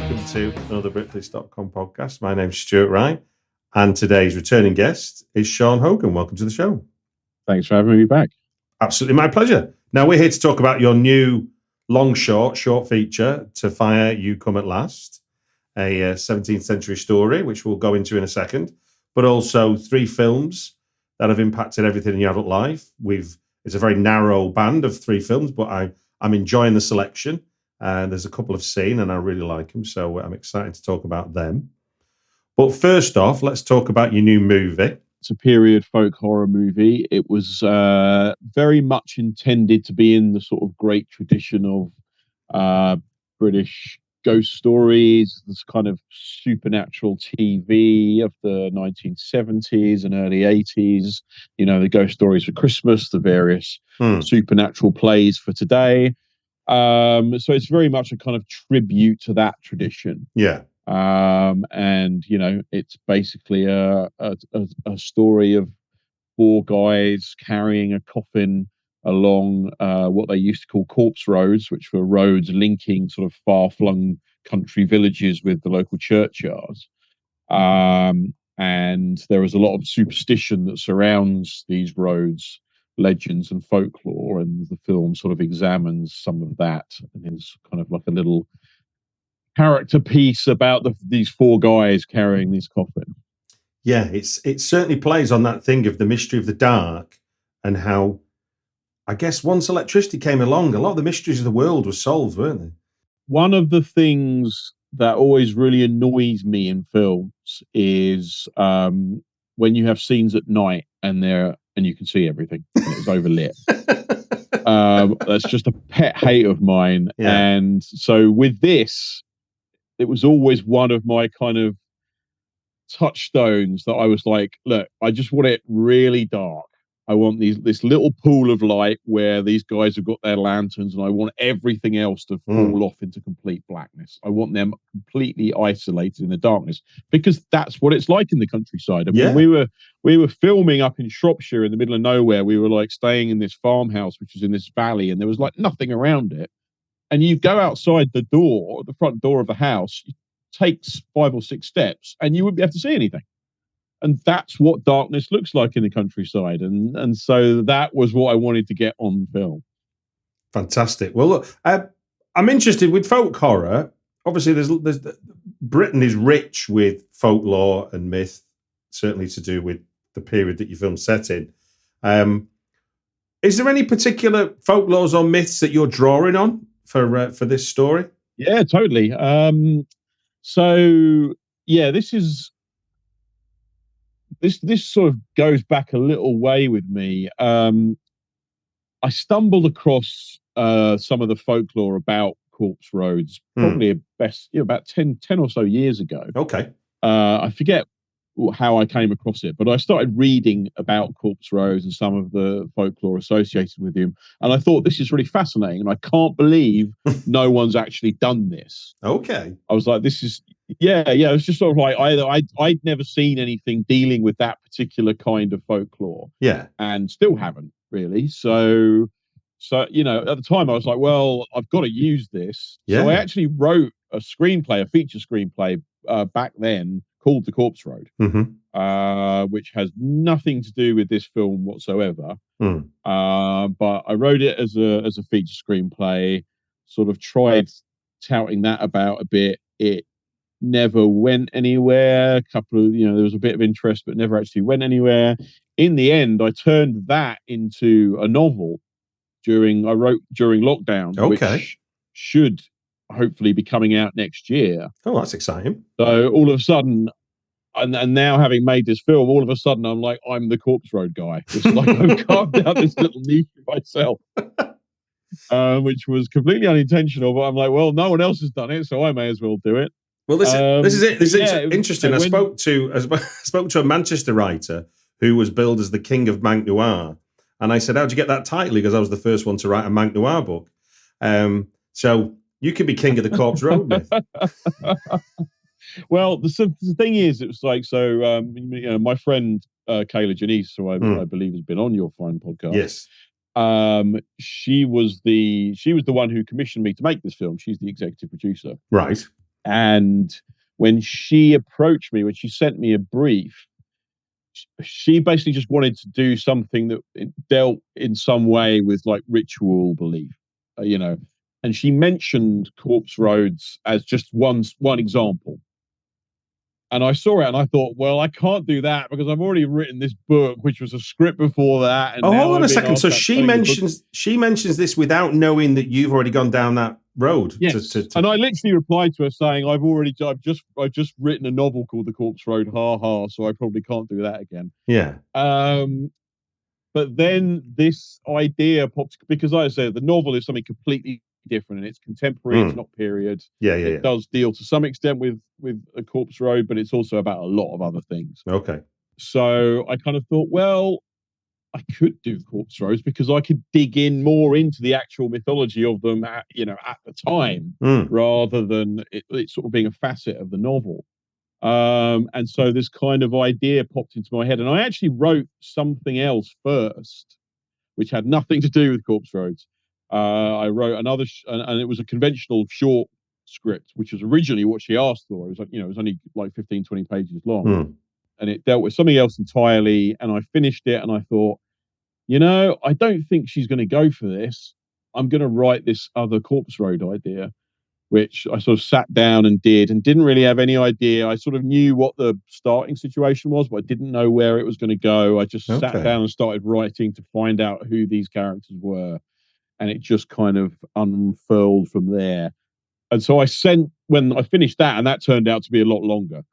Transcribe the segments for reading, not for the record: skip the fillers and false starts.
welcome to another Britflicks.com podcast. My name's Stuart Wright, and today's returning guest is Sean Hogan. Welcome to the show. Thanks for having me back. Absolutely my pleasure. Now, we're here to talk about your new short feature, To Fire You Come at Last, a 17th century story, which we'll go into in a second, but also 3 films that have impacted everything in your adult life. It's a very narrow band of 3 films, but I'm enjoying the selection. There's a couple I've seen and I really like them, so I'm excited to talk about them. But first off, let's talk about your new movie. It's a period folk horror movie. It was very much intended to be in the sort of great tradition of British ghost stories, this kind of supernatural TV of the 1970s and early 80s. You know, the ghost stories for Christmas, the various supernatural plays for today. So it's very much a kind of tribute to that tradition. Yeah. And you know, it's basically a story of 4 guys carrying a coffin along what they used to call corpse roads, which were roads linking sort of far-flung country villages with the local churchyards. And there is a lot of superstition that surrounds these roads, legends and folklore, and the film sort of examines some of that and is kind of like a little character piece about these 4 guys carrying this coffin. Yeah, it certainly plays on that thing of the mystery of the dark and how, I guess, once electricity came along, a lot of the mysteries of the world were solved, weren't they? One of the things that always really annoys me in films is when you have scenes at night and you can see everything and it's overlit. That's just a pet hate of mine. Yeah. And so with this, it was always one of my kind of touchstones that I was like, look, I just want it really dark. I want this little pool of light where these guys have got their lanterns, and I want everything else to fall off into complete blackness. I want them completely isolated in the darkness, because that's what it's like in the countryside. I mean, we were filming up in Shropshire in the middle of nowhere. We were like staying in this farmhouse, which was in this valley, and there was like nothing around it. And you go outside the front door of the house, it takes 5 or 6 steps, and you wouldn't be able to see anything. And that's what darkness looks like in the countryside. And so that was what I wanted to get on film. Fantastic. Well, look, I'm interested with folk horror. Obviously, there's Britain is rich with folklore and myth, certainly to do with the period that your film's set in. Is there any particular folklores or myths that you're drawing on for this story? Yeah, totally. So yeah, this sort of goes back a little way with me. I stumbled across some of the folklore about corpse roads probably about 10 or so years ago. Okay. I forget how I came across it, but I started reading about corpse roads and some of the folklore associated with them, and I thought, this is really fascinating, and I can't believe no one's actually done this. Okay. I was like, this is it was just sort of like I'd never seen anything dealing with that particular kind of folklore. Yeah. And still haven't really. So you know, at the time I was like, well, I've got to use this. Yeah. So I actually wrote a feature screenplay back then called The Corpse Road, which has nothing to do with this film whatsoever. But I wrote it as a feature screenplay, sort of tried touting that about a bit. It never went anywhere. There was a bit of interest, but never actually went anywhere. In the end, I turned that into a novel during lockdown, which should hopefully be coming out next year. Oh, that's exciting. So all of a sudden, and now having made this film, all of a sudden I'm like, I'm the Corpse Road guy. It's like I've carved out this little niche for myself. Which was completely unintentional, but I'm like, well, no one else has done it, so I may as well do it. Well, this is it. This is interesting. I spoke to a Manchester writer who was billed as the king of Manc Noir, and I said, "How'd you get that title?" Because I was the first one to write a Manc Noir book. So you could be king of the Corpse Road myth. Well, the thing is, it was like, so my friend Kayla Janice, who I believe has been on your fine podcast. Yes. She was the one who commissioned me to make this film. She's the executive producer. Right. And when she approached me, when she sent me a brief, she basically just wanted to do something that dealt in some way with like ritual belief, and she mentioned Corpse Roads as just one example. And I saw it and I thought, well, I can't do that because I've already written this book, which was a script before that. And hold on a second. So she mentions this without knowing that you've already gone down that road. Yes. And I literally replied to her saying, I've just written a novel called The Corpse Road, ha ha. So I probably can't do that again. Yeah. But then this idea popped because, like I said, the novel is something completely different and it's contemporary. It's not period. It does deal to some extent with a Corpse Road, but it's also about a lot of other things. Okay. So I kind of thought, well, I could do Corpse Roads because I could dig in more into the actual mythology of them at the time, rather than it sort of being a facet of the novel. And so this kind of idea popped into my head, and I actually wrote something else first, which had nothing to do with Corpse Roads. I wrote another, and it was a conventional short script, which was originally what she asked for. It was like, it was only like 15, 20 pages long, and it dealt with something else entirely. And I finished it, and I thought, I don't think she's going to go for this. I'm going to write this other Corpse Road idea, which I sort of sat down and didn't really have any idea. I sort of knew what the starting situation was, but I didn't know where it was going to go. I just sat down and started writing to find out who these characters were. And it just kind of unfurled from there. And so when I finished that, and that turned out to be a lot longer.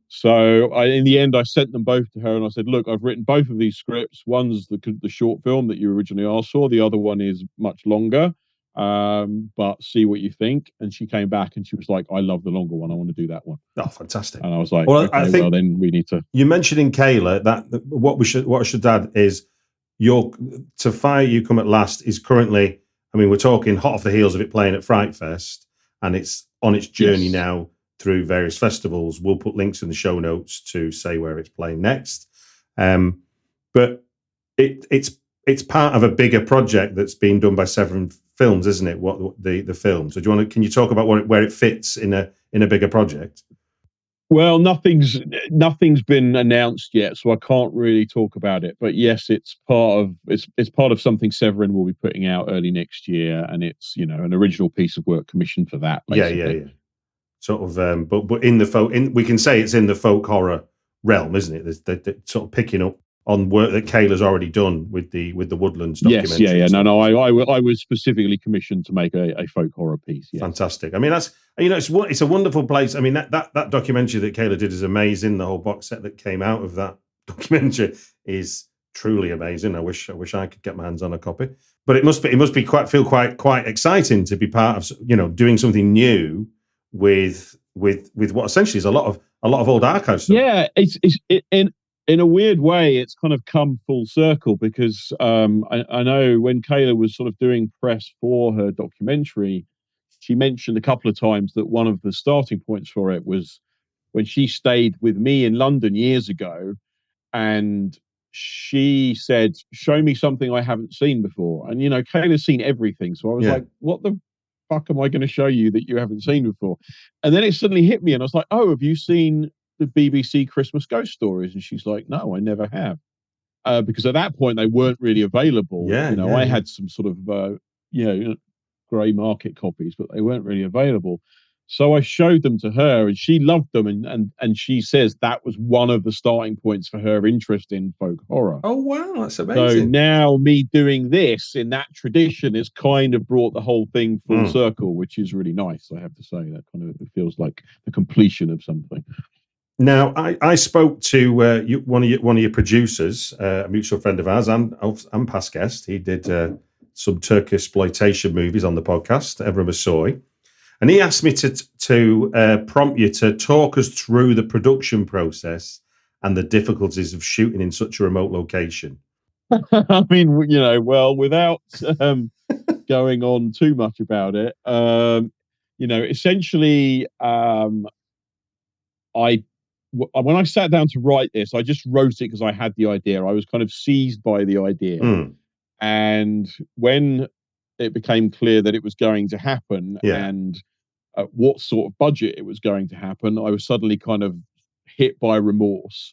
So in the end, I sent them both to her and I said, look, I've written both of these scripts. One's the short film that you originally asked for. The other one is much longer. But see what you think. And she came back and she was like, I love the longer one. I want to do that one. Oh, fantastic. And I was like, well, okay, I think then we need to. You mentioning Kayla, that what I should add is To Fire You Come at Last is currently, we're talking hot off the heels of it playing at Fright Fest, and it's on its journey now through various festivals. We'll put links in the show notes to say where it's playing next. But it's part of a bigger project that's being done by Seven Films, isn't it? What the film? So can you talk about where it fits in a bigger project? Well, nothing's been announced yet, so I can't really talk about it. But yes, it's part of something Severin will be putting out early next year, and it's an original piece of work commissioned for that. Basically. Yeah. Sort of, but we can say it's in the folk horror realm, isn't it? They're sort of picking up on work that Kayla's already done with the Woodlands documentary. Yes, yeah. No. I was specifically commissioned to make a folk horror piece. Yes. Fantastic. That's it's a wonderful place. That documentary that Kayla did is amazing. The whole box set that came out of that documentary is truly amazing. I wish I could get my hands on a copy. But it must be quite exciting to be part of doing something new with what essentially is a lot of old archive stuff. Yeah, it's in a weird way, it's kind of come full circle because I know when Kayla was sort of doing press for her documentary, she mentioned a couple of times that one of the starting points for it was when she stayed with me in London years ago, and she said, show me something I haven't seen before. And, Kayla's seen everything. So I was like, what the fuck am I going to show you that you haven't seen before? And then it suddenly hit me and I was like, oh, have you seen the BBC Christmas Ghost Stories? And she's like, no, I never have. Because at that point they weren't really available. I had some sort of grey market copies, but they weren't really available. So I showed them to her and she loved them, and she says that was one of the starting points for her interest in folk horror. Oh wow, that's amazing. So now me doing this in that tradition has kind of brought the whole thing full circle, which is really nice, I have to say. That kind of, it feels like the completion of something. Now, I spoke to one of your producers, a mutual friend of ours, and past guest. He did some Turkish exploitation movies on the podcast, Evra Masoy, and he asked me to prompt you to talk us through the production process and the difficulties of shooting in such a remote location. Without going on too much about it, essentially, when I sat down to write this, I just wrote it because I had the idea. I was kind of seized by the idea. And when it became clear that it was going to happen, and what sort of budget it was going to happen, I was suddenly kind of hit by remorse.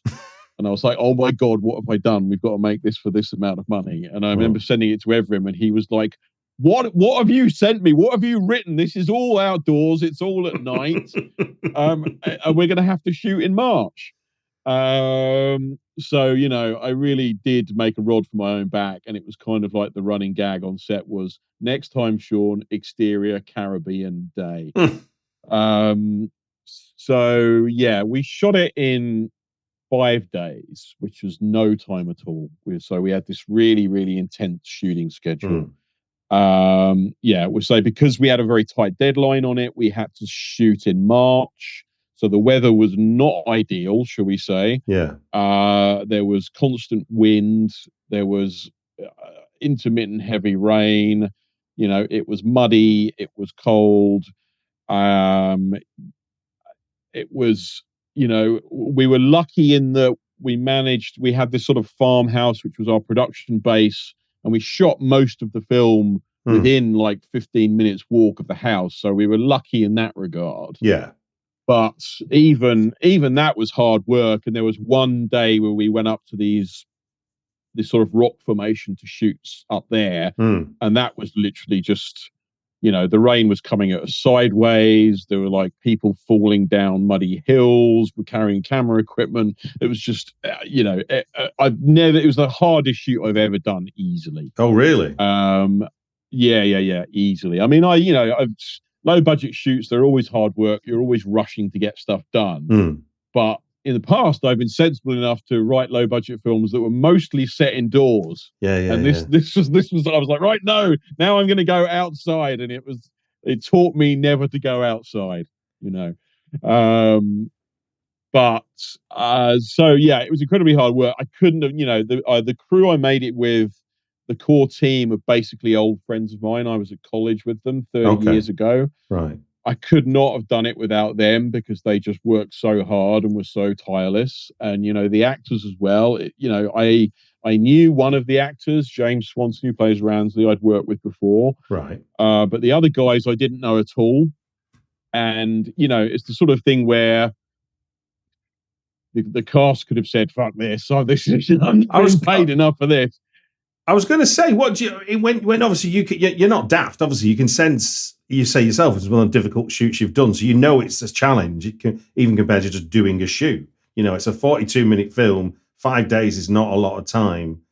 And I was like, oh my God, what have I done? We've got to make this for this amount of money. And I remember sending it to Evrim, and he was like, what have you sent me? What have you written? This is all outdoors. It's all at night. And we're going to have to shoot in March. So, you know, I really did make a rod for my own back. And it was kind of like the running gag on set was, next time, Sean, exterior Caribbean day. So, yeah, we shot it in 5 days, which was no time at all. So we had this really, really intense shooting schedule. So because we had a very tight deadline on it, we had to shoot in March. So the weather was not ideal, shall we say. Yeah. There was constant wind. There was intermittent heavy rain. You know, it was muddy. It was cold. It was, you know, we were lucky in that we had this sort of farmhouse, which was our production base, and we shot most of the film within like 15 minutes walk of the house. So we were lucky in that regard. Yeah. But even that was hard work. And there was one day where we went up to this sort of rock formation to shoot up there. And that was literally just, you know, the rain was coming at us sideways. There were like people falling down muddy hills, were carrying camera equipment. It was just, you know, it was the hardest shoot I've ever done easily. Oh, really? Yeah, easily. I mean, low budget shoots, they're always hard work. You're always rushing to get stuff done. But in the past, I've been sensible enough to write low budget films that were mostly set indoors. And this was, I was like, right, no, now I'm going to go outside. And it taught me never to go outside, you know. So yeah, it was incredibly hard work. I couldn't have, you know, the crew I made it with, the core team of basically old friends of mine. I was at college with them 30 years ago. Right. I could not have done it without them because they just worked so hard and were so tireless. And, you know, the actors as well. I knew one of the actors, James Swanson, who plays Ransley, I'd worked with before. Right. But the other guys I didn't know at all. And, you know, it's the sort of thing where the cast could have said, fuck this. I'm paid enough for this. I was going to say, when obviously you're not daft. Obviously, you can sense, you say yourself, it's one of the difficult shoots you've done. So you know it's a challenge, even compared to just doing a shoot. You know, it's a 42-minute film. 5 days is not a lot of time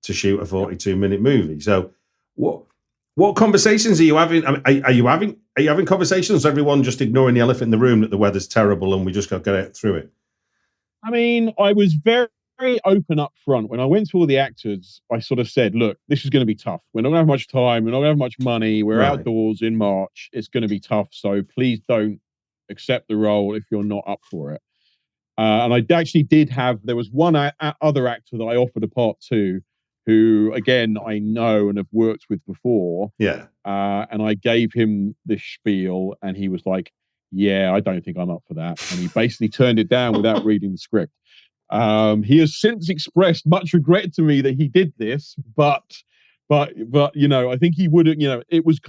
to shoot a 42-minute movie. So what conversations are you having? I mean, are you having conversations? Everyone just ignoring the elephant in the room that the weather's terrible and we just got to get through it? I mean, I was very open up front. When I went to all the actors, I sort of said, look, this is going to be tough. We're not going to have much time. We're not going to have much money. We're outdoors in March. It's going to be tough. So please don't accept the role if you're not up for it. And I actually there was one other actor that I offered a part to, who, again, I know and have worked with before. Yeah. And I gave him this spiel and he was like, yeah, I don't think I'm up for that. And he basically turned it down without reading the script. He has since expressed much regret to me that he did this, but you know, I think he would have, you know, it was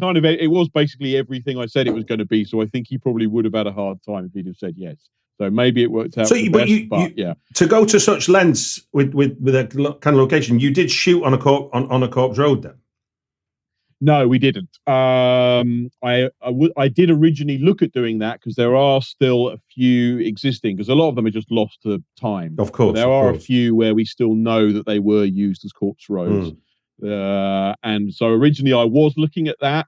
basically everything I said it was going to be. So I think he probably would have had a hard time if he'd have said yes. So maybe it worked out. So, yeah, to go to such lengths with a kind of location, you did shoot on a corpse road then? No, we didn't. I did originally look at doing that because there are still a few existing, because a lot of them are just lost to time. Of course, there are a few where we still know that they were used as corpse roads. And so originally I was looking at that,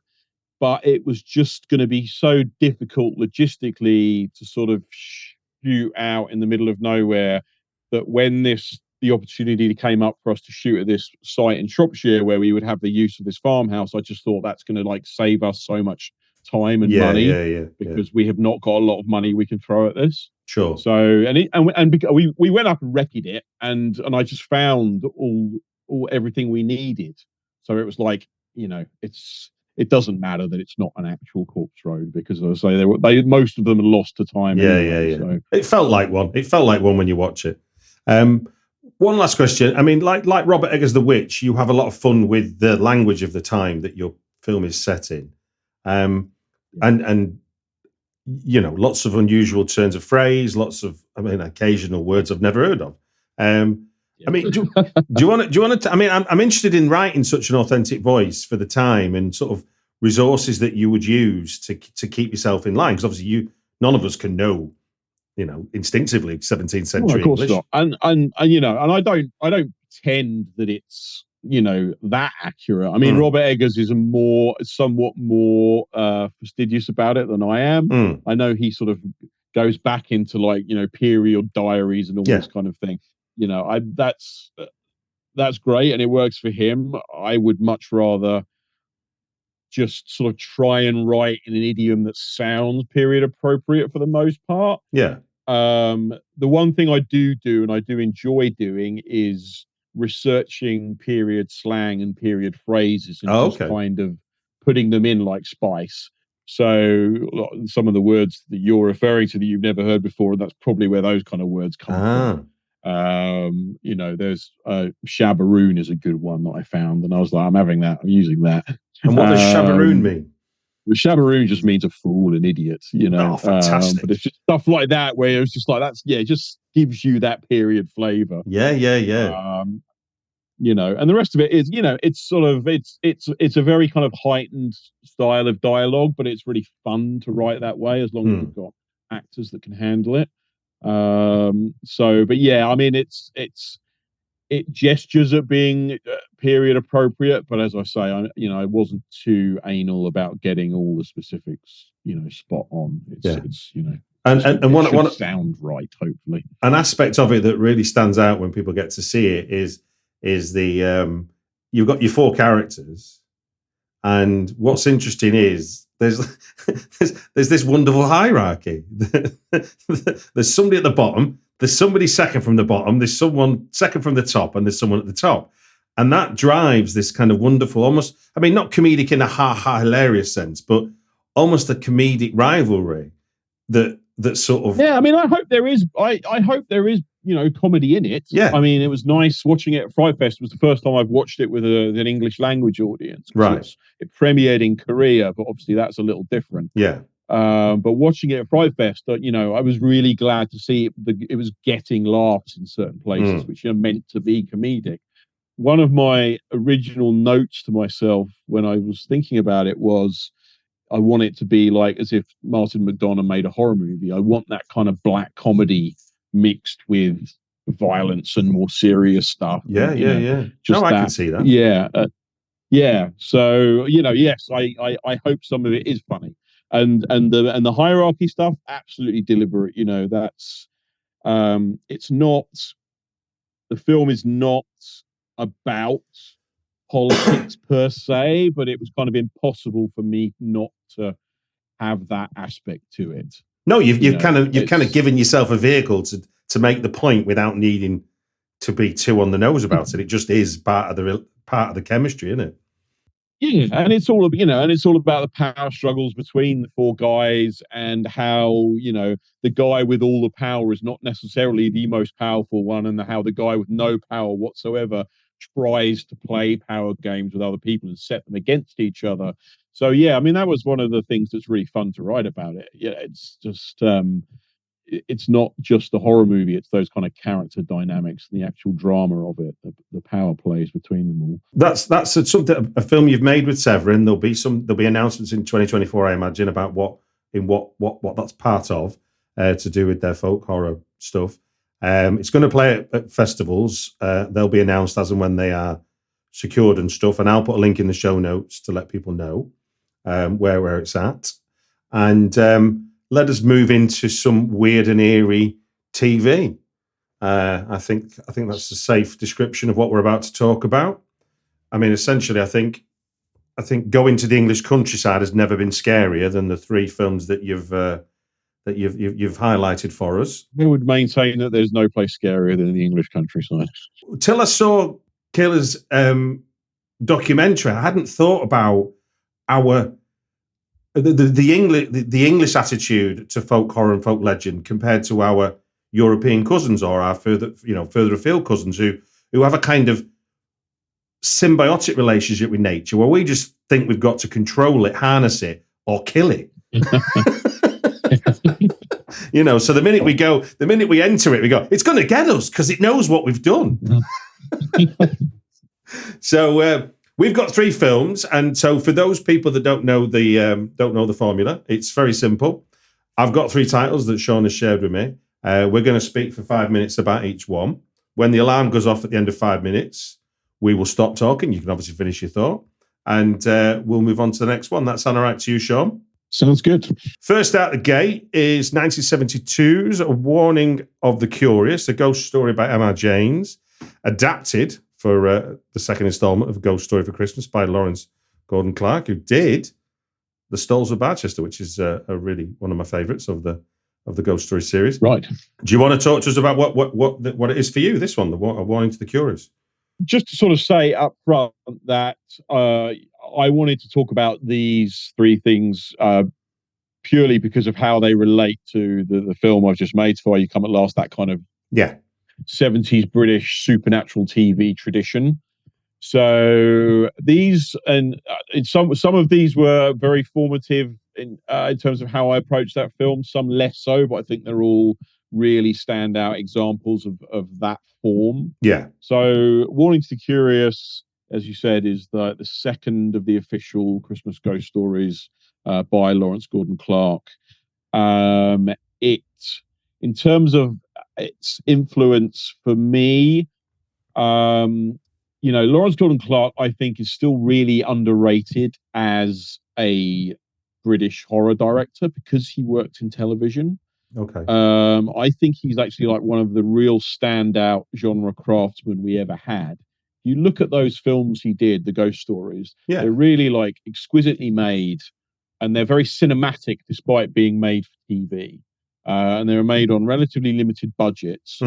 but it was just going to be so difficult logistically to sort of shoot out in the middle of nowhere that when the opportunity came up for us to shoot at this site in Shropshire where we would have the use of this farmhouse, I just thought that's going to like save us so much time and money because we have not got a lot of money we can throw at this. Sure. So we went up and recce'd it and I just found everything we needed. So it was like, you know, it doesn't matter that it's not an actual corpse road because, as I say, most of them are lost to time. So. It felt like one. It felt like one when you watch it. One last question. I mean, like Robert Eggers' The Witch, you have a lot of fun with the language of the time that your film is set in. And lots of unusual turns of phrase, lots of, occasional words I've never heard of. Do you want to? I'm interested in writing such an authentic voice for the time and sort of resources that you would use to keep yourself in line, because obviously none of us can know, instinctively 17th century of course English. not. And I don't pretend that it's that accurate. I mean, Robert Eggers is somewhat more fastidious about it than I am. I know he sort of goes back into period diaries and all this kind of thing. That's great and it works for him. I would much rather just sort of try and write in an idiom that sounds period appropriate for the most part. Yeah. The one thing I do and I do enjoy doing is researching period slang and period phrases and kind of putting them in like spice. So some of the words that you're referring to that you've never heard before, and that's probably where those kind of words come from. There's shabaroon is a good one that I found, and I was like, I'm having that, I'm using that. And what does shabaroon mean? The shabaroon just means a fool, an idiot, fantastic. But it's just stuff like that where it's just like it just gives you that period flavor. Yeah. And the rest of it is, it's sort of it's a very kind of heightened style of dialogue, but it's really fun to write that way as long as you've got actors that can handle it. But yeah, I mean, it gestures at being period appropriate, but as I say, I wasn't too anal about getting all the specifics, spot on. And one sound right, hopefully. An aspect of it that really stands out when people get to see it is the you've got your four characters, and what's interesting is there's this wonderful hierarchy. There's somebody at the bottom, there's somebody second from the bottom, there's someone second from the top, and there's someone at the top. And that drives this kind of wonderful, almost, not comedic in a hilarious sense, but almost a comedic rivalry that sort of... Yeah, I hope there is, I hope there is, comedy in it. Yeah. It was nice watching it at Fright Fest. It was the first time I've watched it with an English language audience. Right. It premiered in Korea, but obviously that's a little different. Yeah. But watching it at Fright Fest, I was really glad to see it was getting laughs in certain places, which meant to be comedic. One of my original notes to myself when I was thinking about it was, I want it to be like as if Martin McDonagh made a horror movie. I want that kind of black comedy mixed with violence and more serious stuff. Yeah. I can see that. Yeah. So yes, I hope some of it is funny, and the hierarchy stuff absolutely deliberate. That's it's not, the film is not about politics per se, but it was kind of impossible for me not to have that aspect to it. No, you've kind of given yourself a vehicle to make the point without needing to be too on the nose about it. It just is part of the chemistry, isn't it? Yeah, and it's all about the power struggles between the four guys, and how the guy with all the power is not necessarily the most powerful one, and how the guy with no power whatsoever tries to play power games with other people and set them against each other. So yeah, that was one of the things that's really fun to write about it. Yeah, it's just it's not just a horror movie, it's those kind of character dynamics and the actual drama of it, the power plays between them all. That's something, a film you've made with Severin. There'll be announcements in 2024, I imagine, about what that's part of, to do with their folk horror stuff. It's going to play at festivals. They'll be announced as and when they are secured and stuff, and I'll put a link in the show notes to let people know where it's at. And let us move into some weird and eerie TV. I think that's a safe description of what we're about to talk about. Essentially, I think going to the English countryside has never been scarier than the three films that you've highlighted for us. I would maintain that there's no place scarier than the English countryside. Till I saw Killer's documentary, I hadn't thought about the English attitude to folk horror and folk legend compared to our European cousins or our further afield cousins who have a kind of symbiotic relationship with nature, where we just think we've got to control it, harness it, or kill it. So the minute we enter it, we go, it's going to get us because it knows what we've done. So we've got 3 films, and so for those people that don't know the formula, it's very simple. I've got 3 titles that Sean has shared with me. We're going to speak for 5 minutes about each one. When the alarm goes off at the end of 5 minutes, we will stop talking. You can obviously finish your thought, and we'll move on to the next one. That sound all right to you, Sean? Sounds good. First out the gate is 1972's A Warning of the Curious, a ghost story by M.R. James, adapted for the second installment of A Ghost Story for Christmas by Lawrence Gordon Clark, who did The Stalls of Barchester, which is a really one of my favourites of the Ghost Story series. Right. Do you want to talk to us about what it is for you, this one, A Warning to the Curious? Just to sort of say up front that I wanted to talk about these 3 things purely because of how they relate to the film I've just made, For You Come at Last, that kind of 70s British supernatural TV tradition. So these, and some of these were very formative in terms of how I approached that film, some less so, but I think they're all really standout examples of that form. Yeah. So Warning to the Curious, as you said, is the second of the official Christmas ghost stories by Lawrence Gordon Clark. In terms of its influence for me, Lawrence Gordon Clark, I think, is still really underrated as a British horror director because he worked in television. Okay. I think he's actually like one of the real standout genre craftsmen we ever had. You look at those films he did, the ghost stories, they're really like exquisitely made, and they're very cinematic despite being made for TV. And they were made on relatively limited budgets.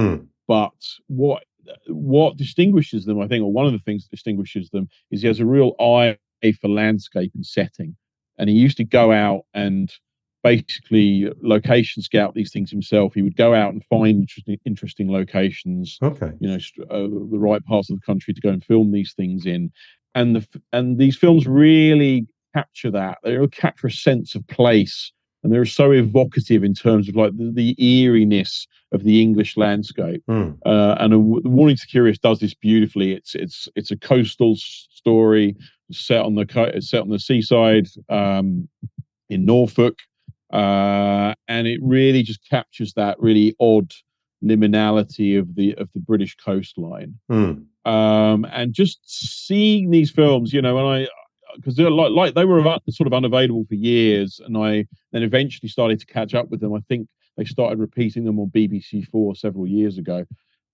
But what distinguishes them, I think, or one of the things that distinguishes them, is he has a real eye for landscape and setting. And he used to go out and basically location scout these things himself. He would go out and find interesting locations, the right parts of the country to go and film these things in. And these films really capture that. They will capture a sense of place, and they're so evocative in terms of like the eeriness of the English landscape. And The Warning to the Curious does this beautifully. It's a coastal story set on the seaside in Norfolk. And it really just captures that really odd liminality of the British coastline. And just seeing these films, because they're like they were sort of unavailable for years, and I then eventually started to catch up with them. I think they started repeating them on BBC4 several years ago,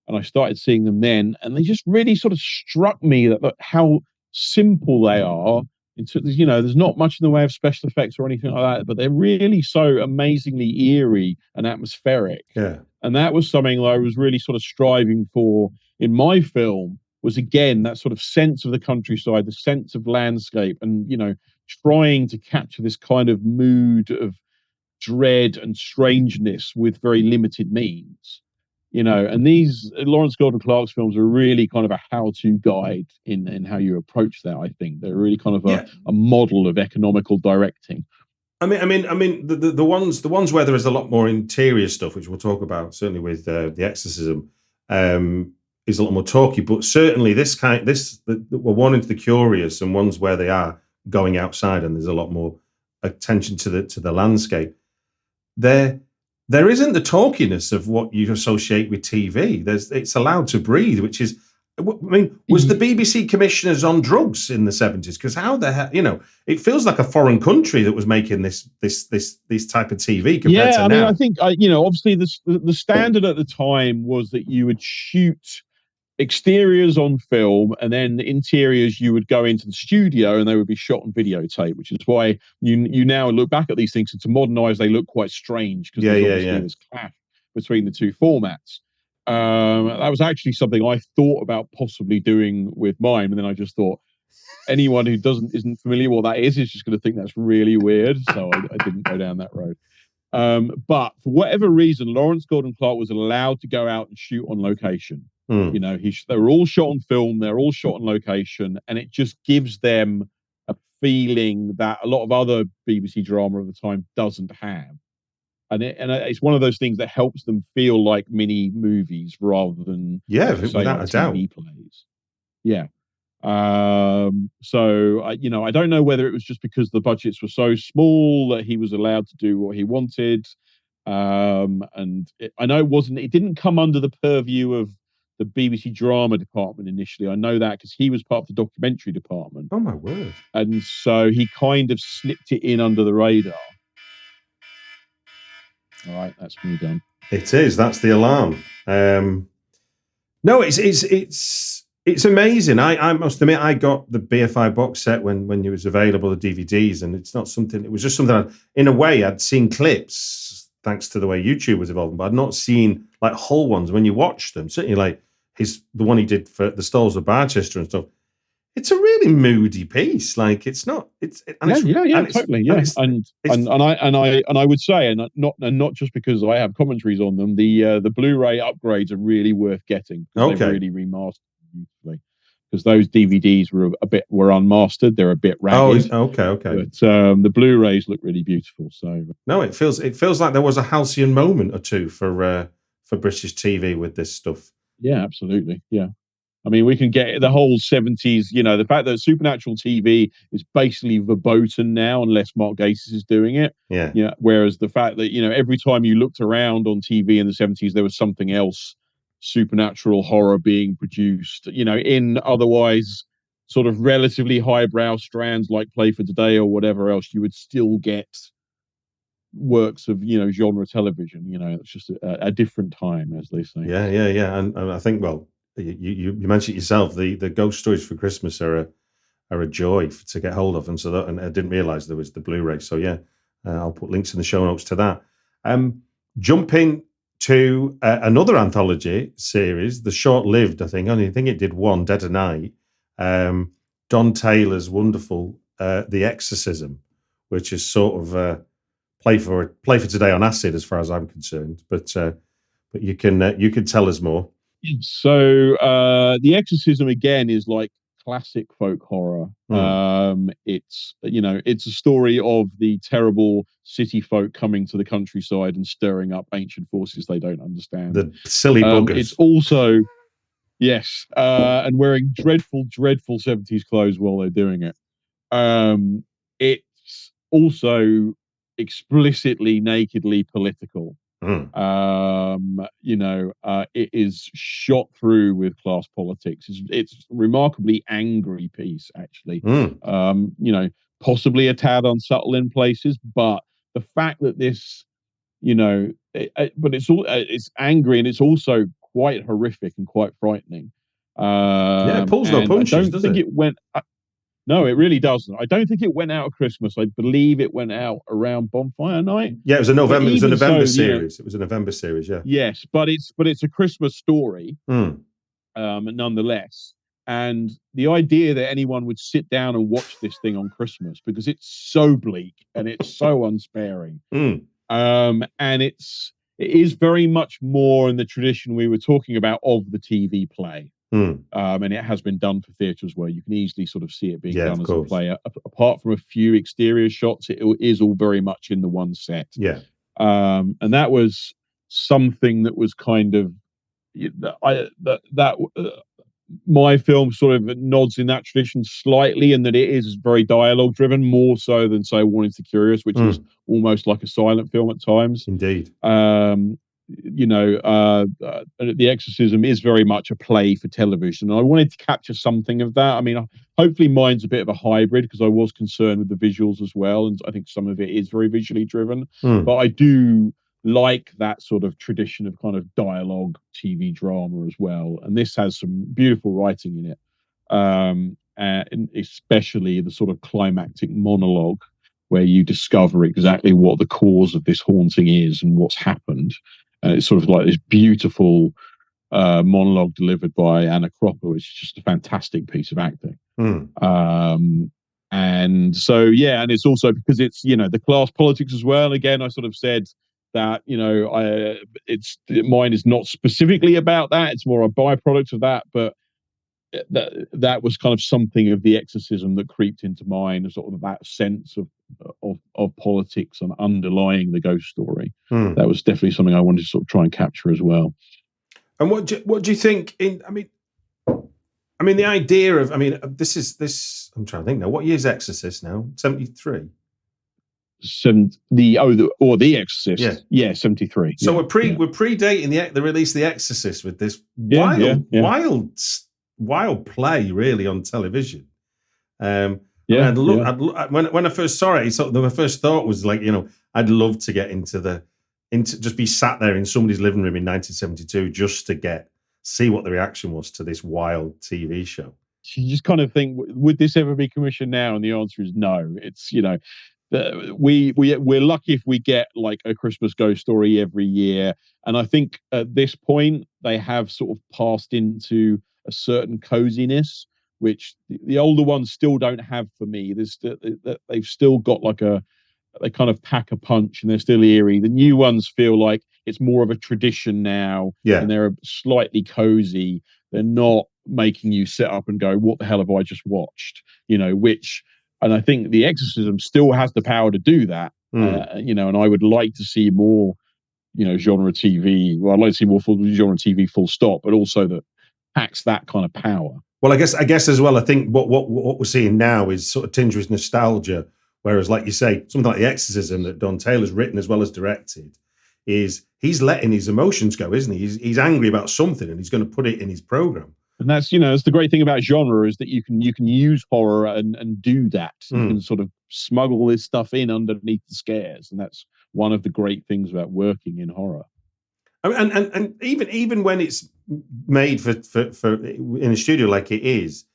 and I started seeing them then, and they just really sort of struck me that how simple they are. There's not much in the way of special effects or anything like that, but they're really so amazingly eerie and atmospheric. Yeah. And that was something that I was really sort of striving for in my film, was again that sort of sense of the countryside, the sense of landscape, and trying to capture this kind of mood of dread and strangeness with very limited means. And these Lawrence Gordon Clark's films are really kind of a how-to guide in how you approach that. I think they're really kind of a model of economical directing. I mean, the ones where there is a lot more interior stuff, which we'll talk about certainly with the Exorcism, is a lot more talky. But certainly we're Warning to the Curious, and ones where they are going outside and there's a lot more attention to the landscape. There isn't the talkiness of what you associate with TV. It's allowed to breathe, which is, was the BBC commissioners on drugs in the 70s? Because how the hell, it feels like a foreign country that was making this type of TV compared to now. I think, obviously the standard at the time was that you would shoot exteriors on film, and then the interiors you would go into the studio and they would be shot on videotape, which is why you now look back at these things, and to modernize they look quite strange because there's this clash between the two formats. That was actually something I thought about possibly doing with mine, and then I just thought anyone who isn't familiar with what that is just going to think that's really weird, so I didn't go down that road. But for whatever reason, Lawrence Gordon Clark was allowed to go out and shoot on location. They were all shot on film, they're all shot on location, and it just gives them a feeling that a lot of other BBC drama of the time doesn't have. and it's one of those things that helps them feel like mini movies rather than without a doubt TV plays. Yeah. So I don't know whether it was just because the budgets were so small that he was allowed to do what he wanted. I know it didn't come under the purview of the BBC drama department initially. I know that because he was part of the documentary department. Oh my word. And so he kind of slipped it in under the radar. All right, that's me done. It is. That's the alarm. No, it's amazing. I must admit, I got the BFI box set when it was available, the DVDs, and it's not something. It was just something. In a way, I'd seen clips thanks to the way YouTube was evolving, but I'd not seen like whole ones. When you watch them, certainly like the one he did for the Stalls of Barchester and stuff. It's a really moody piece. Like it's not. Totally. Yeah, and I would say, and not just because I have commentaries on them. The Blu-ray upgrades are really worth getting. Okay. They've really remastered beautifully. Because those DVDs were unmastered. They're a bit ragged. Oh, okay. But the Blu-rays look really beautiful. So no, it feels like there was a halcyon moment or two for British TV with this stuff. Yeah, absolutely. Yeah. I mean, we can get the whole 70s, the fact that Supernatural TV is basically verboten now, unless Mark Gatiss is doing it. Yeah. Yeah. Whereas the fact that, every time you looked around on TV in the 70s, there was something else, supernatural horror being produced, in otherwise sort of relatively highbrow strands like Play for Today or whatever else, you would still get works of, genre television. It's just a different time, as they say. Yeah. And I think, well, you mentioned it yourself. The Ghost Stories for Christmas are a joy to get hold of, and I didn't realize there was the Blu-ray. So yeah, I'll put links in the show notes to that. Jumping to another anthology series, the short-lived, I think it did one, Dead of Night. Don Taylor's wonderful The Exorcism, which is sort of play for today on acid, as far as I'm concerned. But you can tell us more. So The Exorcism again is like classic folk horror. It's a story of the terrible city folk coming to the countryside and stirring up ancient forces they don't understand. The silly buggers. It's also and wearing dreadful 70s clothes while they're doing it. It's also explicitly nakedly political. It is shot through with class politics. It's a remarkably angry piece, actually. Possibly a tad unsubtle in places, but the fact that this, but it's angry and it's also quite horrific and quite frightening. It pulls no punches. I don't think it went. No, it really doesn't. I don't think it went out at Christmas. I believe it went out around Bonfire Night. Yeah, it was a November. It was a November series. It was a November series. Yeah. Yes, but it's a Christmas story, nonetheless. And the idea that anyone would sit down and watch this thing on Christmas because it's so bleak and it's so unsparing, and it is very much more in the tradition we were talking about of the TV play. And it has been done for theatre as well. You can easily sort of see it being done as a play. Apart from a few exterior shots, it is all very much in the one set. Yeah. And that was something that was kind of my film sort of nods in that tradition slightly, in that it is very dialogue driven, more so than say Warning to the Curious, which was almost like a silent film at times. Indeed. The Exorcism is very much a play for television. I wanted to capture something of that. I mean, hopefully mine's a bit of a hybrid because I was concerned with the visuals as well, and I think some of it is very visually driven. But I do like that sort of tradition of kind of dialogue TV drama as well. And this has some beautiful writing in it, and especially the sort of climactic monologue where you discover exactly what the cause of this haunting is and what's happened. And it's sort of like this beautiful monologue delivered by Anna Cropper, which is just a fantastic piece of acting. And so, yeah, and it's also because it's, the class politics as well. Again, I sort of said that, mine is not specifically about that. It's more a byproduct of that. But that was kind of something of The Exorcism that creeped into mine, sort of that sense of of politics and underlying the ghost story. Hmm. That was definitely something I wanted to sort of try and capture as well. And what do you think? I mean, the idea of this. I'm trying to think now. What year is Exorcist now? 73. The Exorcist. Yeah, 73. So yeah, we're predating the release of The Exorcist with this wild play, really, on television. When I first saw it, my first thought was like, I'd love to get into just be sat there in somebody's living room in 1972 just to see what the reaction was to this wild TV show. You just kind of think, would this ever be commissioned now? And the answer is no. It's, we're lucky if we get like a Christmas ghost story every year. And I think at this point they have sort of passed into a certain coziness, which the older ones still don't have for me. They've still got they kind of pack a punch and they're still eerie. The new ones feel like it's more of a tradition now, and they're slightly cozy. They're not making you sit up and go, what the hell have I just watched? And I think The Exorcism still has the power to do that. And I would like to see more, genre TV. Well, I'd like to see more genre TV full stop, but also that packs that kind of power. Well, I guess as well, I think what we're seeing now is sort of tinged with nostalgia. Whereas, like you say, something like The Exorcism that Don Taylor's written as well as directed, he's letting his emotions go, isn't he? He's angry about something and he's going to put it in his program. And that's, it's the great thing about genre is that you can use horror and do that. You can sort of smuggle this stuff in underneath the scares. And that's one of the great things about working in horror. And even when it's made for in a studio like it is,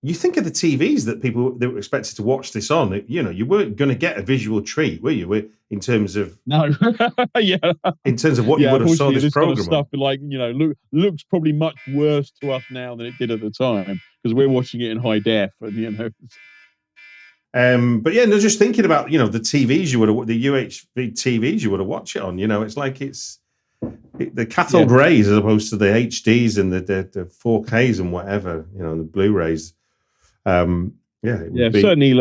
you think of the TVs that were expected to watch this on. You weren't going to get a visual treat, were you? In terms of no, yeah. In terms of what you would have saw this program, kind of stuff like looks probably much worse to us now than it did at the time because we're watching it in high def, and But yeah, no, just thinking about the TVs the UHV TVs you would have watched it on. It's like the cathode rays as opposed to the HDs and the 4Ks and whatever, the Blu-rays. Certainly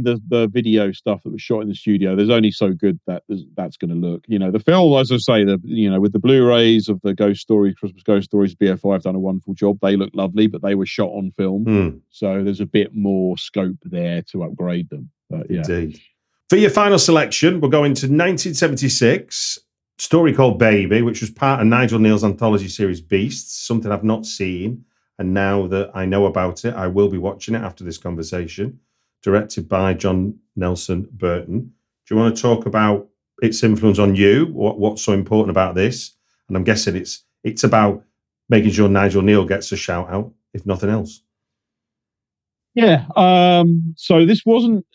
the video stuff that was shot in the studio. There's only so good that's going to look. The film, as I say, with the Blu-rays of the Ghost Story, Christmas Ghost Stories, BFI have done a wonderful job. They look lovely, but they were shot on film, so there's a bit more scope there to upgrade them. But, indeed. For your final selection, we're going to 1976. Story called Baby, which was part of Nigel Neal's anthology series Beasts, something I've not seen. And now that I know about it, I will be watching it after this conversation. Directed by John Nelson Burton. Do you want to talk about its influence on you? What's so important about this? And I'm guessing it's about making sure Nigel Neal gets a shout out, if nothing else. Yeah. So this wasn't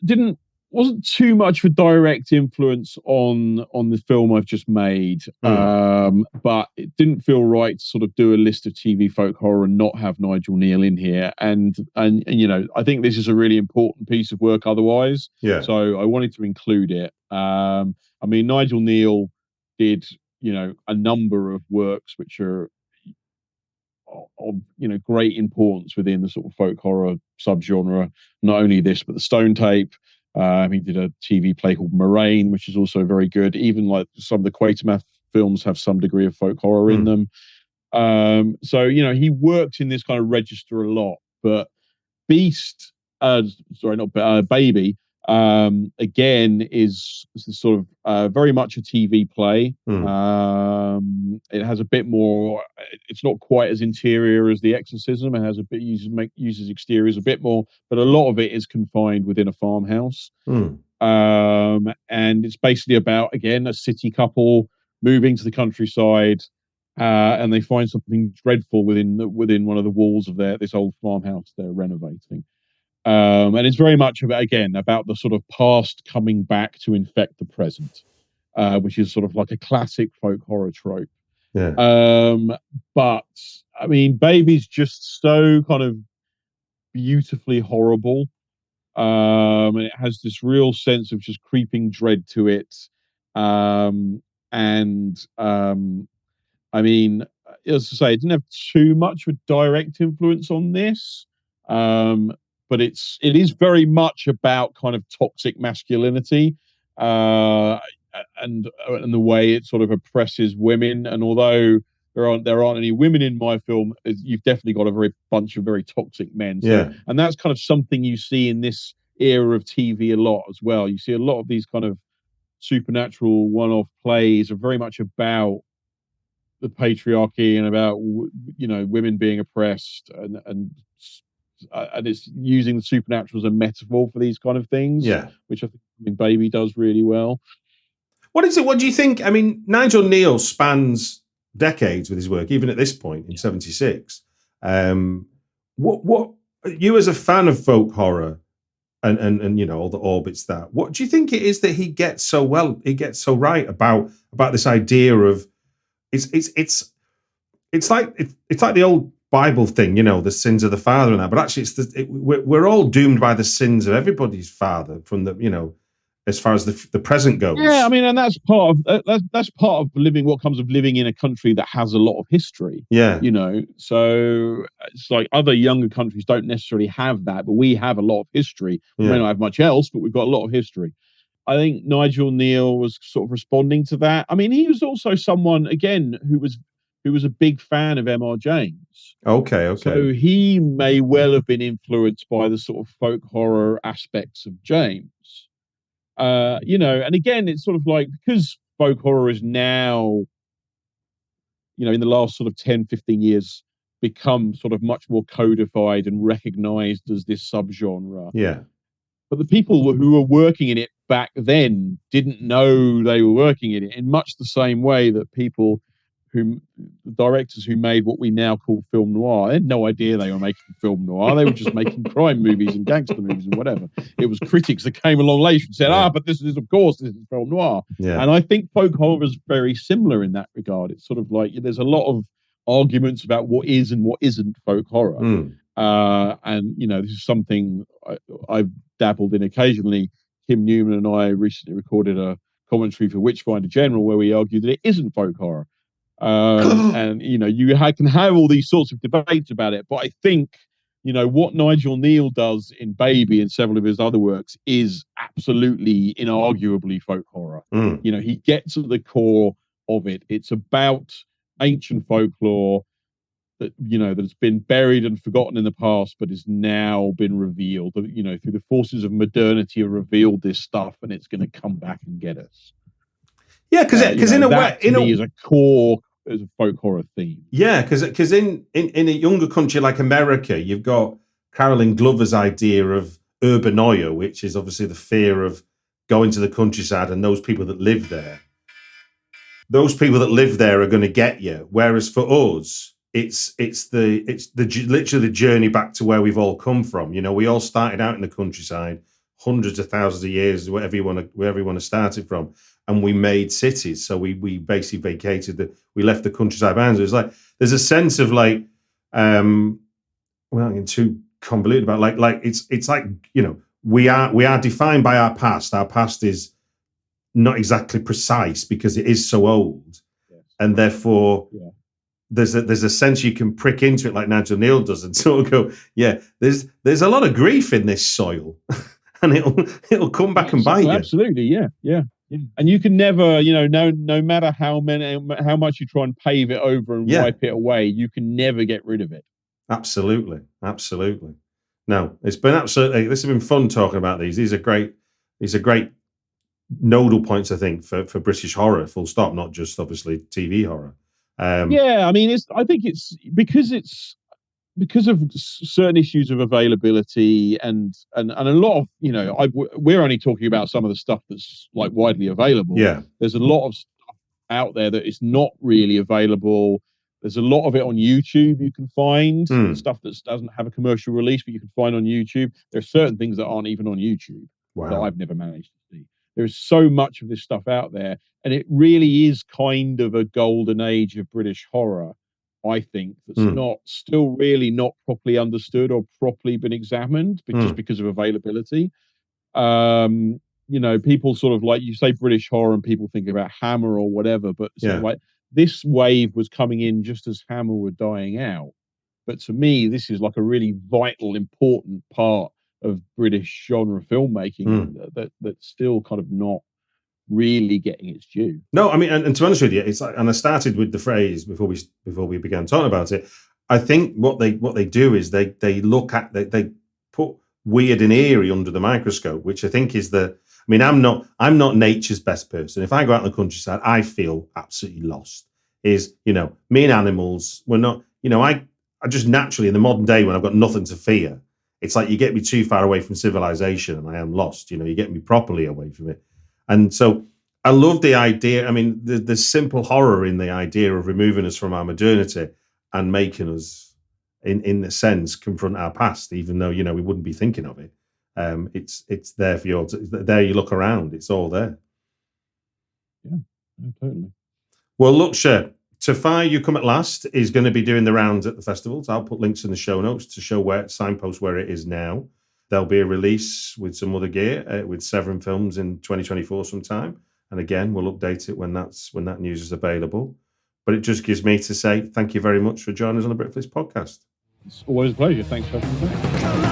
too much of a direct influence on the film I've just made, but it didn't feel right to sort of do a list of TV folk horror and not have Nigel Neal in here. And I think this is a really important piece of work otherwise. Yeah. So I wanted to include it. Nigel Neal did a number of works which are of great importance within the sort of folk horror subgenre. Not only this, but the Stone Tape. He did a TV play called Moraine, which is also very good. Even like some of the Quatermath films have some degree of folk horror in them. So he worked in this kind of register a lot. But Baby, again is sort of very much a TV play. It has a bit more. It's not quite as interior as The Exorcism. It has a bit uses exteriors a bit more, but a lot of it is confined within a farmhouse. And it's basically about, again, a city couple moving to the countryside, and they find something dreadful within one of the walls of this old farmhouse they're renovating. And it's very much about the sort of past coming back to infect the present, which is sort of like a classic folk horror trope. Yeah. But Baby's just so kind of beautifully horrible. And it has this real sense of just creeping dread to it. As I say, it didn't have too much of a direct influence on this. but it is very much about kind of toxic masculinity, and the way it sort of oppresses women. And although there aren't any women in my film, you've definitely got a bunch of very toxic men. So, and that's kind of something you see in this era of TV a lot as well. You see a lot of these kind of supernatural one-off plays are very much about the patriarchy and about women being oppressed, and it's using the supernatural as a metaphor for these kind of things, which I think Baby does really well. What is it? What do you think? I mean, Nigel Neal spans decades with his work, even at this point in '76. What you, as a fan of folk horror and all the orbits what do you think it is that he gets so well? He gets so right about this idea of it's like the old Bible thing, the sins of the father and that. But actually, we're all doomed by the sins of everybody's father from the as far as the present goes. Yeah, I mean, and that's part of living. What comes of living in a country that has a lot of history. Yeah, so it's like other younger countries don't necessarily have that, but we have a lot of history. We may not have much else, but we've got a lot of history. I think Nigel Neal was sort of responding to that. I mean, he was also someone, again, who was a big fan of M.R. James. Okay. So he may well have been influenced by the sort of folk horror aspects of James. And again, it's sort of like, because folk horror is now, in the last sort of 10, 15 years, become sort of much more codified and recognized as this subgenre. Yeah. But the people who were working in it back then didn't know they were working in it, in much the same way that the directors who made what we now call film noir, they had no idea they were making film noir. They were just making crime movies and gangster movies and whatever. It was critics that came along later and said, but this is film noir. Yeah. And I think folk horror is very similar in that regard. It's sort of like there's a lot of arguments about what is and what isn't folk horror. And this is something I've dabbled in occasionally. Kim Newman and I recently recorded a commentary for Witchfinder General where we argued that it isn't folk horror. And you can have all these sorts of debates about it, but I think what Nigel Neal does in Baby and several of his other works is absolutely inarguably folk horror. He gets at the core of it. It's about ancient folklore that's been buried and forgotten in the past, but has now been revealed. Through the forces of modernity, have revealed this stuff, and it's going to come back and get us. Yeah, because in a way, is a core as a folk horror theme. Yeah, because in a younger country like America, you've got Carolyn Glover's idea of urbanoia, which is obviously the fear of going to the countryside and those people that live there. Those people that live there are going to get you. Whereas for us, it's literally the journey back to where we've all come from. We all started out in the countryside, hundreds of thousands of years, wherever you want to start it from. And we made cities. So we basically we left the countryside behind. So it's like, there's a sense of like, without getting too convoluted about it's like, we are defined by our past. Our past is not exactly precise because it is so old. Yes. And therefore there's a sense you can prick into it like Nigel Neal does and sort of go, there's a lot of grief in this soil and it'll come back and bite you. Absolutely. Yeah. And you can never, no matter how much you try and pave it over and wipe it away, you can never get rid of it. Absolutely. No, it's been this has been fun talking about these. These are great nodal points, I think, for British horror, full stop, not just obviously TV horror. I mean, I think it's because of certain issues of availability and a lot of, we're only talking about some of the stuff that's like widely available. Yeah. There's a lot of stuff out there that is not really available. There's a lot of it on YouTube you can find, stuff that doesn't have a commercial release, but you can find on YouTube. There are certain things that aren't even on YouTube that I've never managed to see. There's so much of this stuff out there, and it really is kind of a golden age of British horror, I think, that's still really not properly understood or properly been examined, just because of availability. People sort of like, you say British horror and people think about Hammer or whatever, but sort of like this wave was coming in just as Hammer were dying out. But to me, this is like a really vital, important part British genre filmmaking that's still kind of not really getting its due. No, I mean, and to be honest with you, it's like, and I started with the phrase before we began talking about it. I think what they do is they put weird and eerie under the microscope, which I think is I mean, I'm not nature's best person. If I go out in the countryside, I feel absolutely lost. Me and animals, we're not, I just naturally in the modern day when I've got nothing to fear, it's like you get me too far away from civilization and I am lost. You get me properly away from it. And so I love the idea. I mean, the simple horror in the idea of removing us from our modernity and making us, in a sense, confront our past, even though, we wouldn't be thinking of it. It's there for you. There you look around, it's all there. Yeah, totally. Well, look, Cher, To Fire You Come at Last is going to be doing the rounds at the festivals. I'll put links in the show notes to show signpost where it is now. There'll be a release with some other gear with Severin Films in 2024 sometime. And again, we'll update it when that news is available. But it just gives me to say thank you very much for joining us on the Britflicks podcast. It's always a pleasure. Thanks for having me back.